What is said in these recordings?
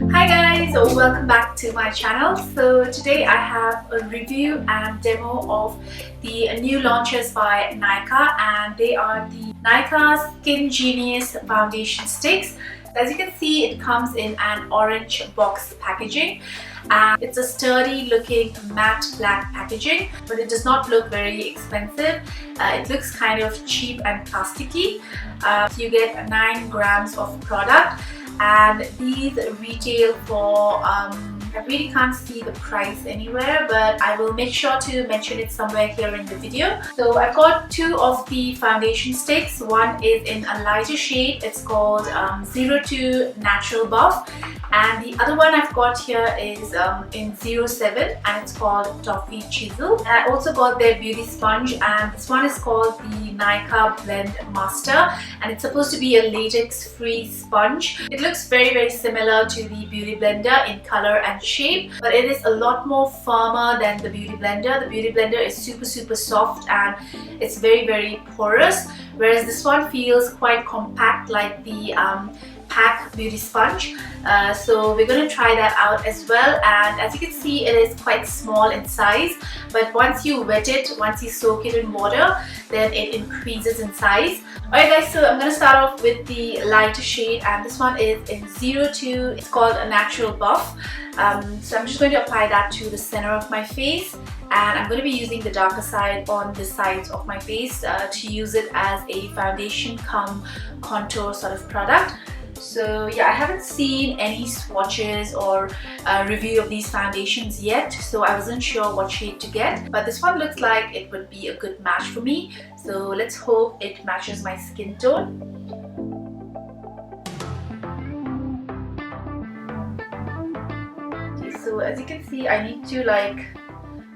Hi guys, welcome back to my channel. So today I have a review and demo of the new launches by Nykaa, and they are the Nykaa SkinGenius foundation sticks. As you can see, it comes in an orange box packaging and it's a sturdy looking matte black packaging, but it does not look very expensive. It looks kind of cheap and plasticky. So you get 9 grams of product, and these retail for I really can't see the price anywhere, but I will make sure to mention it somewhere here in the video. So I've got 2 of the foundation sticks. One is in a lighter shade, it's called 02 Natural Buff, and the other one I've got here is in 07 and it's called Toffee Chisel. And I also got their beauty sponge, and this one is called the Nykaa Blend Master, and it's supposed to be a latex free sponge. It looks very similar to the Beauty Blender in color and shape, but it is a lot more firmer than the Beauty Blender. The Beauty Blender is super soft and it's very porous, whereas this one feels quite compact like the Pack Beauty Sponge. So we're going to try that out as well, and as you can see, it is quite small in size, but once you wet it, once you soak it in water, then it increases in size. Alright guys, so I'm going to start off with the lighter shade, and this one is in 02. It's called a Natural Buff. So I'm just going to apply that to the center of my face, and I'm going to be using the darker side on the sides of my face to use it as a foundation cum contour sort of product. So yeah, I haven't seen any swatches or review of these foundations yet, so I wasn't sure what shade to get, but this one looks like it would be a good match for me. So let's hope it matches my skin tone. Okay, so as you can see, I need to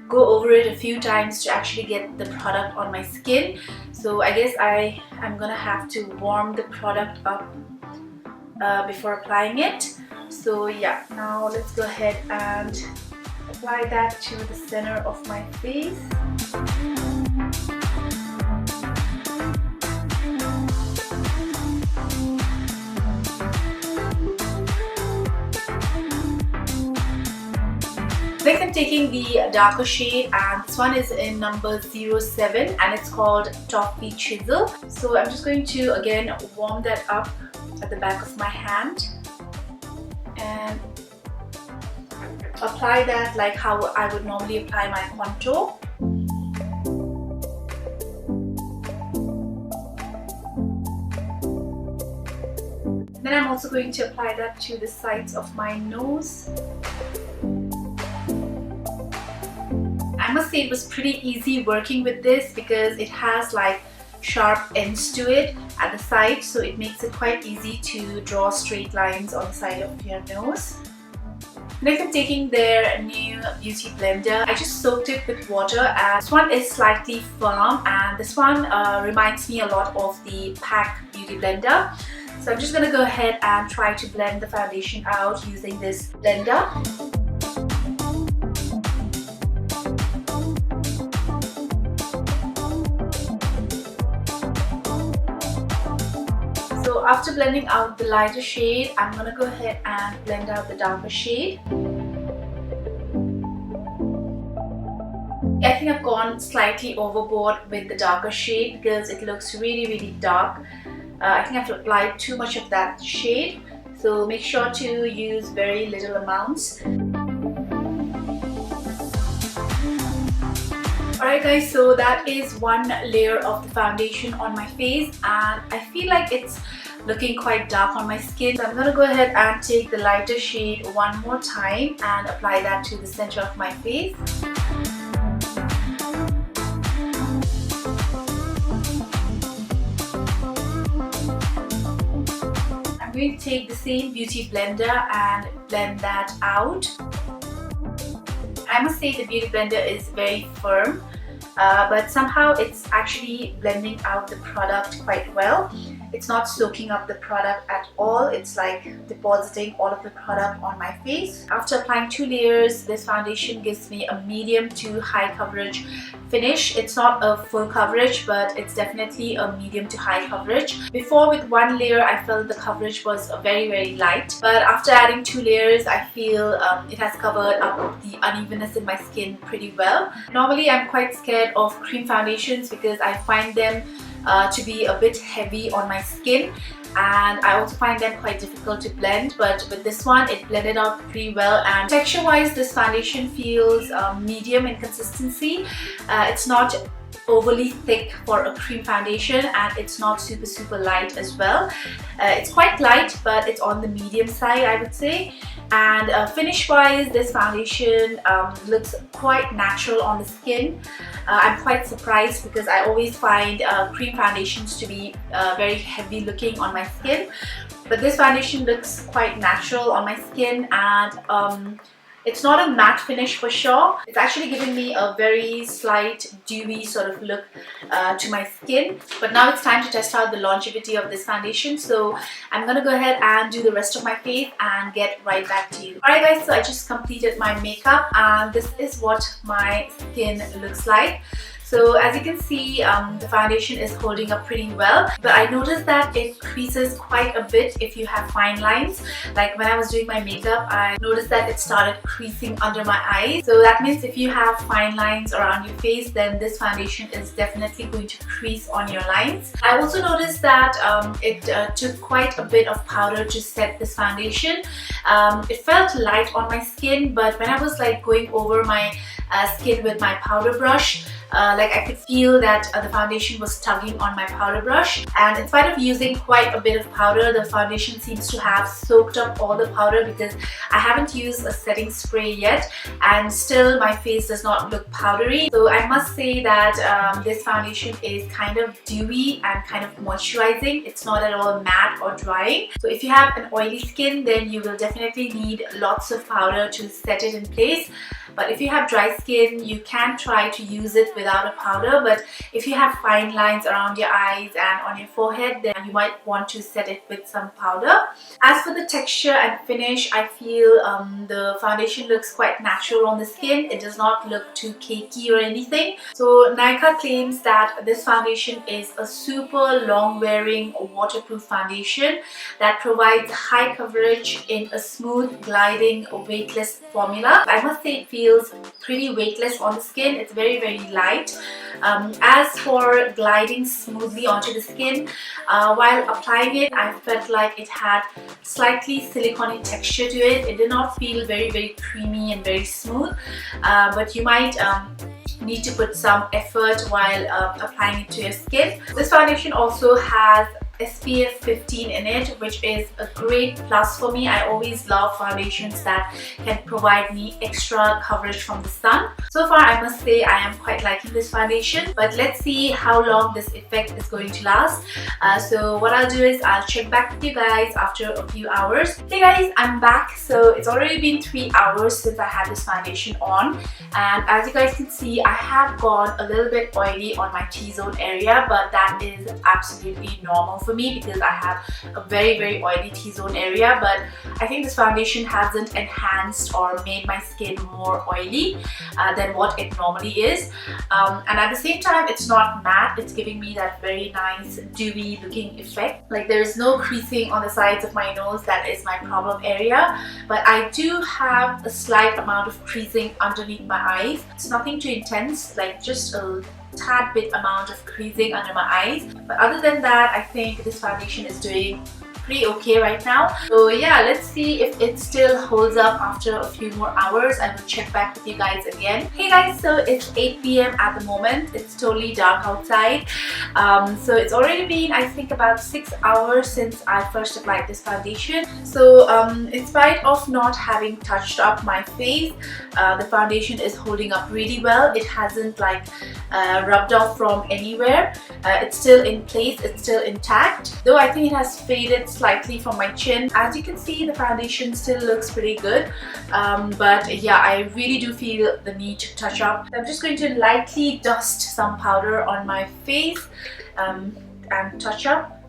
go over it a few times to actually get the product on my skin. So I guess I'm gonna have to warm the product up before applying it. So yeah, now let's go ahead and apply that to the center of my face. Next I'm taking the darker shade, and this one is in number 07 and it's called Toffee Chisel. So I'm just going to again warm that up at the back of my hand and apply that like how I would normally apply my contour. Then I'm also going to apply that to the sides of my nose. I must say it was pretty easy working with this because it has sharp ends to it at the side, so it makes it quite easy to draw straight lines on the side of your nose. Next I'm taking their new beauty blender. I just soaked it with water, and this one is slightly firm, and this one reminds me a lot of the Pack Beauty Blender. So I'm just gonna go ahead and try to blend the foundation out using this blender. So after blending out the lighter shade, I'm going to go ahead and blend out the darker shade. I think I've gone slightly overboard with the darker shade because it looks really dark. I think I've applied too much of that shade, so make sure to use very little amounts. Alright guys, so that is one layer of the foundation on my face, and I feel like it's looking quite dark on my skin. So I'm going to go ahead and take the lighter shade one more time and apply that to the center of my face. I'm going to take the same beauty blender and blend that out. I must say the Beauty Blender is very firm, but somehow it's actually blending out the product quite well. it's not soaking up the product at all. It's like depositing all of the product on my face. After applying 2 layers, this foundation gives me a medium to high coverage finish. It's not a full coverage, but it's definitely a medium to high coverage. Before, with 1 layer, I felt the coverage was very light, but after adding 2 layers, I feel it has covered up the unevenness in my skin pretty well. Normally, I'm quite scared of cream foundations because I find them to be a bit heavy on my skin, and I also find them quite difficult to blend, but with this one it blended out pretty well. And texture wise, this foundation feels medium in consistency. It's not overly thick for a cream foundation, and it's not super light as well. It's quite light, but it's on the medium side, I would say. And finish wise, this foundation looks quite natural on the skin. I'm quite surprised because I always find cream foundations to be very heavy looking on my skin, but this foundation looks quite natural on my skin. And it's not a matte finish for sure. It's actually giving me a very slight dewy sort of look to my skin. But now it's time to test out the longevity of this foundation. So I'm gonna go ahead and do the rest of my face and get right back to you. Alright guys, so I just completed my makeup and this is what my skin looks like. So as you can see, the foundation is holding up pretty well, but I noticed that it creases quite a bit if you have fine lines. Like when I was doing my makeup, I noticed that it started creasing under my eyes. So that means if you have fine lines around your face, then this foundation is definitely going to crease on your lines. I also noticed that it took quite a bit of powder to set this foundation. It felt light on my skin, but when I was like going over my skin with my powder brush, like I could feel that the foundation was tugging on my powder brush. And in spite of using quite a bit of powder, the foundation seems to have soaked up all the powder because I haven't used a setting spray yet, and still my face does not look powdery. So I must say that this foundation is kind of dewy and kind of moisturizing. It's not at all matte or drying. So if you have an oily skin, then you will definitely need lots of powder to set it in place. But if you have dry skin, you can try to use it without a powder. But if you have fine lines around your eyes and on your forehead, then you might want to set it with some powder. As for the texture and finish, I feel the foundation looks quite natural on the skin. It does not look too cakey or anything. So Nykaa claims that this foundation is a super long wearing waterproof foundation that provides high coverage in a smooth, gliding, weightless formula. I must say it feels pretty weightless on the skin. It's very light. As for gliding smoothly onto the skin, while applying it, I felt like it had slightly silicone texture to it. It did not feel very creamy and very smooth, but you might need to put some effort while applying it to your skin. This foundation also has SPF 15 in it, which is a great plus for me. I always love foundations that can provide me extra coverage from the sun. So far, I must say I am quite liking this foundation, but let's see how long this effect is going to last. So what I'll do is I'll check back with you guys after a few hours. Hey guys, I'm back. So it's already been 3 hours since I had this foundation on, and as you guys can see, I have gone a little bit oily on my T-zone area, but that is absolutely normal for me because I have a very oily T-zone area. But I think this foundation hasn't enhanced or made my skin more oily than what it normally is, and at the same time it's not matte. It's giving me that very nice dewy looking effect. Like there is no creasing on the sides of my nose. That is my problem area, but I do have a slight amount of creasing underneath my eyes. It's nothing too intense, like just a tad bit amount of creasing under my eyes, but other than that, I think this foundation is doing pretty okay right now. So yeah, let's see if it still holds up after a few more hours. I will check back with you guys again. Hey guys, so it's 8 p.m. at the moment. It's totally dark outside. So it's already been, I think, about 6 hours since I first applied this foundation. So in spite of not having touched up my face, the foundation is holding up really well. It hasn't like rubbed off from anywhere. It's still in place, it's still intact, though I think it has faded slightly from my chin. As you can see, the foundation still looks pretty good, but yeah, I really do feel the need to touch up. I'm just going to lightly dust some powder on my face and touch up.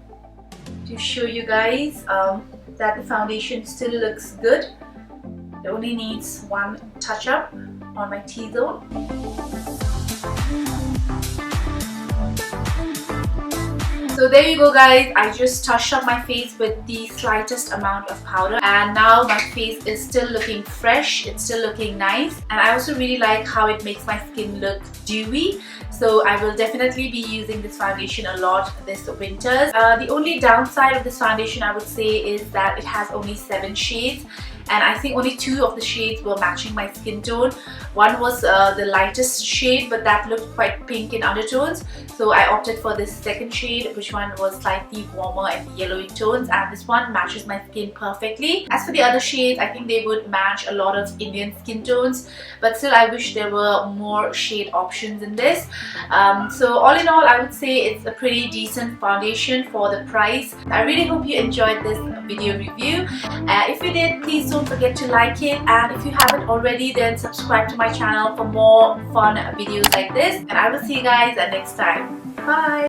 to show you guys that the foundation still looks good. It only needs one touch up on my T-zone. So there you go guys, I just touched up my face with the slightest amount of powder, and now my face is still looking fresh, it's still looking nice, and I also really like how it makes my skin look dewy. So I will definitely be using this foundation a lot this winters. The only downside of this foundation I would say is that it has only 7 shades, and I think only 2 of the shades were matching my skin tone. One was the lightest shade, but that looked quite pink in undertones, so I opted for this second shade, which one was slightly warmer and yellowy tones, and this one matches my skin perfectly. As for the other shades, I think they would match a lot of Indian skin tones, but still I wish there were more shade options in this. So all in all, I would say it's a pretty decent foundation for the price. I really hope you enjoyed this video review. If you did, please don't forget to like it, and if you haven't already, then subscribe to my channel for more fun videos like this, and I will see you guys next time. Bye!